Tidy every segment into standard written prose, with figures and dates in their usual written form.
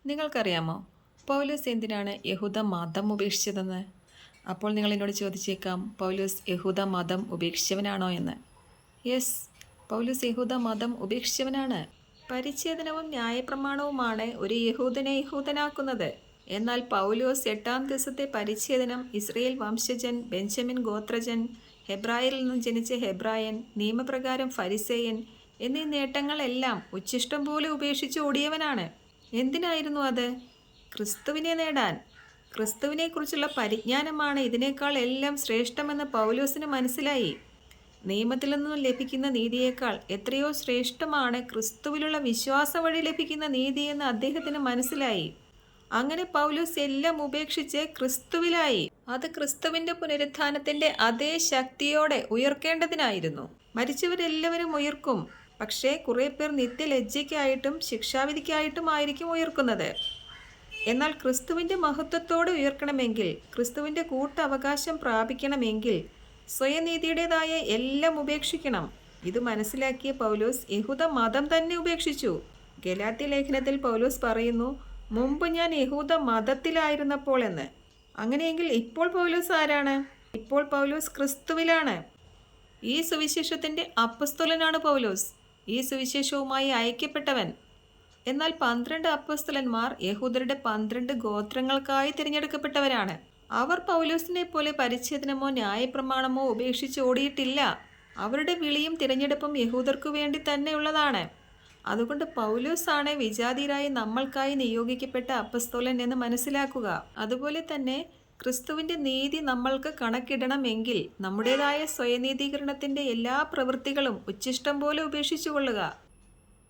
നിങ്ങൾക്കറിയാമോ പൗലോസ് എന്തിനാണ് യഹൂദ മതം ഉപേക്ഷിച്ചതെന്ന്? അപ്പോൾ നിങ്ങൾ എന്നോട് ചോദിച്ചേക്കാം, പൗലോസ് യഹൂദ മതം ഉപേക്ഷിച്ചവനാണോ എന്ന്. യെസ്, പൗലോസ് യഹൂദ മതം ഉപേക്ഷിച്ചവനാണ്. പരിച്ഛേദനവും ന്യായപ്രമാണവുമാണ് ഒരു യഹൂദനെ യഹൂദനാക്കുന്നത്. എന്നാൽ പൗലോസ് 8-ാം ദിവസത്തെ പരിച്ഛേദനം, ഇസ്രയേൽ വംശജൻ, ബെഞ്ചമിൻ ഗോത്രജൻ, ഹെബ്രായരിൽ നിന്നും ജനിച്ച ഹെബ്രായൻ, നിയമപ്രകാരം ഫരിസേയൻ എന്നീ നേട്ടങ്ങളെല്ലാം ഉച്ഛിഷ്ടം പോലെ ഉപേക്ഷിച്ച് ഓടിയവനാണ്. എന്തിനായിരുന്നു അത്? ക്രിസ്തുവിനെ നേടാൻ. ക്രിസ്തുവിനെക്കുറിച്ചുള്ള പരിജ്ഞാനമാണ് ഇതിനേക്കാൾ എല്ലാം ശ്രേഷ്ഠമെന്ന് പൗലോസിന് മനസ്സിലായി. നിയമത്തിൽ നിന്നും ലഭിക്കുന്ന നീതിയേക്കാൾ എത്രയോ ശ്രേഷ്ഠമാണ് ക്രിസ്തുവിലുള്ള വിശ്വാസം വഴി ലഭിക്കുന്ന നീതിയെന്ന് അദ്ദേഹത്തിന് മനസ്സിലായി. അങ്ങനെ പൗലോസ് എല്ലാം ഉപേക്ഷിച്ച് ക്രിസ്തുവിലായി. അത് ക്രിസ്തുവിന്റെ പുനരുത്ഥാനത്തിന്റെ അതേ ശക്തിയോടെ ഉയർക്കേണ്ടതിനായിരുന്നു. മരിച്ചവരെല്ലാവരും ഉയർക്കും, പക്ഷേ കുറേ പേർ നിത്യലജ്ജയ്ക്കായിട്ടും ശിക്ഷാവിധിക്കായിട്ടുമായിരിക്കും ഉയർക്കുന്നത്. എന്നാൽ ക്രിസ്തുവിന്റെ മഹത്വത്തോടെ ഉയർക്കണമെങ്കിൽ, ക്രിസ്തുവിന്റെ കൂട്ടവകാശം പ്രാപിക്കണമെങ്കിൽ സ്വയനീതിയുടേതായ എല്ലാം ഉപേക്ഷിക്കണം. ഇത് മനസ്സിലാക്കിയ പൗലോസ് യഹൂദ മതം തന്നെ ഉപേക്ഷിച്ചു. ഗലാത്യ ലേഖനത്തിൽ പൗലോസ് പറയുന്നു, മുമ്പ് ഞാൻ യഹൂദ മതത്തിലായിരുന്നപ്പോൾ എന്ന്. അങ്ങനെയെങ്കിൽ ഇപ്പോൾ പൗലോസ് ആരാണ്? ഇപ്പോൾ പൗലോസ് ക്രിസ്തുവിലാണ്. ഈ സുവിശേഷത്തിന്റെ അപ്പസ്തോലനാണ് പൗലോസ്, ഈ സുവിശേഷവുമായി അയക്കപ്പെട്ടവൻ. എന്നാൽ 12 അപ്പസ്തലന്മാർ യഹൂദരുടെ 12 ഗോത്രങ്ങൾക്കായി തിരഞ്ഞെടുക്കപ്പെട്ടവരാണ്. അവർ പൗലോസിനെ പോലെ പരിച്ഛേദനമോ ന്യായപ്രമാണമോ ഉപേക്ഷിച്ച് ഓടിയിട്ടില്ല. അവരുടെ വിളിയും തിരഞ്ഞെടുപ്പും യഹൂദർക്കു വേണ്ടി തന്നെയുള്ളതാണ്. അതുകൊണ്ട് പൗലോസാണ് വിജാതിയരായി നമ്മൾക്കായി നിയോഗിക്കപ്പെട്ട അപ്പസ്തോലൻ എന്ന് മനസ്സിലാക്കുക. അതുപോലെ തന്നെ ക്രിസ്തുവിന്റെ നീതി നമ്മൾക്ക് കണക്കിടണമെങ്കിൽ നമ്മുടേതായ സ്വയനീതീകരണത്തിന്റെ എല്ലാ പ്രവൃത്തികളും ഉച്ഛിഷ്ടം പോലെ ഉപേക്ഷിച്ചുകൊള്ളുക.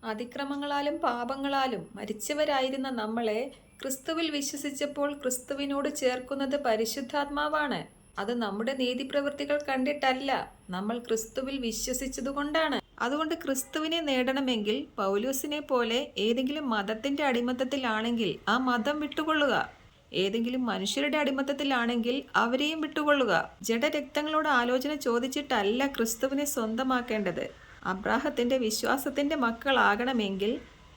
അതിക്രമങ്ങളാലും പാപങ്ങളാലും മരിച്ചവരായിരുന്ന നമ്മളെ ക്രിസ്തുവിൽ വിശ്വസിച്ചപ്പോൾ ക്രിസ്തുവിനോട് ചേർക്കുന്നത് പരിശുദ്ധാത്മാവാണ്. അത് നമ്മുടെ നീതിപ്രവൃത്തികൾ കണ്ടിട്ടല്ല, നമ്മൾ ക്രിസ്തുവിൽ വിശ്വസിച്ചതുകൊണ്ടാണ്. അതുകൊണ്ട് ക്രിസ്തുവിനെ നേടണമെങ്കിൽ പൗലോസിനെ പോലെ ഏതെങ്കിലും മതത്തിന്റെ അടിമത്തത്തിലാണെങ്കിൽ ആ മതം വിട്ടുകൊള്ളുക. ഏതെങ്കിലും മനുഷ്യരുടെ അടിമത്തത്തിലാണെങ്കിൽ അവരെയും വിട്ടുകൊള്ളുക. ജഡരക്തങ്ങളോട് ആലോചന ചോദിച്ചിട്ടല്ല ക്രിസ്തുവിനെ സ്വന്തമാക്കേണ്ടത്. അബ്രാഹത്തിന്റെ വിശ്വാസത്തിന്റെ മക്കളാകണമെങ്കിൽ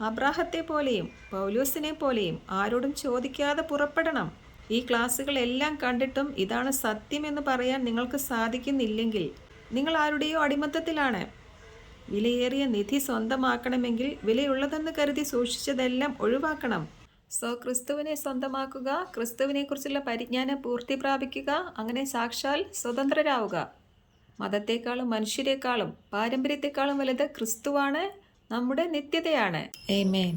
അബ്രാഹത്തെ പോലെയും പൗലോസിനെ പോലെയും ആരോടും ചോദിക്കാതെ പുറപ്പെടണം. ഈ ക്ലാസ്സുകളെല്ലാം കണ്ടിട്ടും ഇതാണ് സത്യമെന്ന് പറയാൻ നിങ്ങൾക്ക് സാധിക്കുന്നില്ലെങ്കിൽ നിങ്ങൾ ആരുടെയോ അടിമത്തത്തിലാണ്. വിലയേറിയ നിധി സ്വന്തമാക്കണമെങ്കിൽ വിലയുള്ളതെന്ന് കരുതി സൂക്ഷിച്ചതെല്ലാം ഒഴിവാക്കണം. ക്രിസ്തുവിനെ സ്വന്തമാക്കുക, ക്രിസ്തുവിനെക്കുറിച്ചുള്ള പരിജ്ഞാനം പൂർത്തി പ്രാപിക്കുക. അങ്ങനെ സാക്ഷാൽ സ്വതന്ത്രരാവുക. മതത്തെക്കാളും മനുഷ്യരെക്കാളും പാരമ്പര്യത്തെക്കാളും വലുത് ക്രിസ്തുവാണ്, നമ്മുടെ നിത്യതയാണ്. ആമേൻ.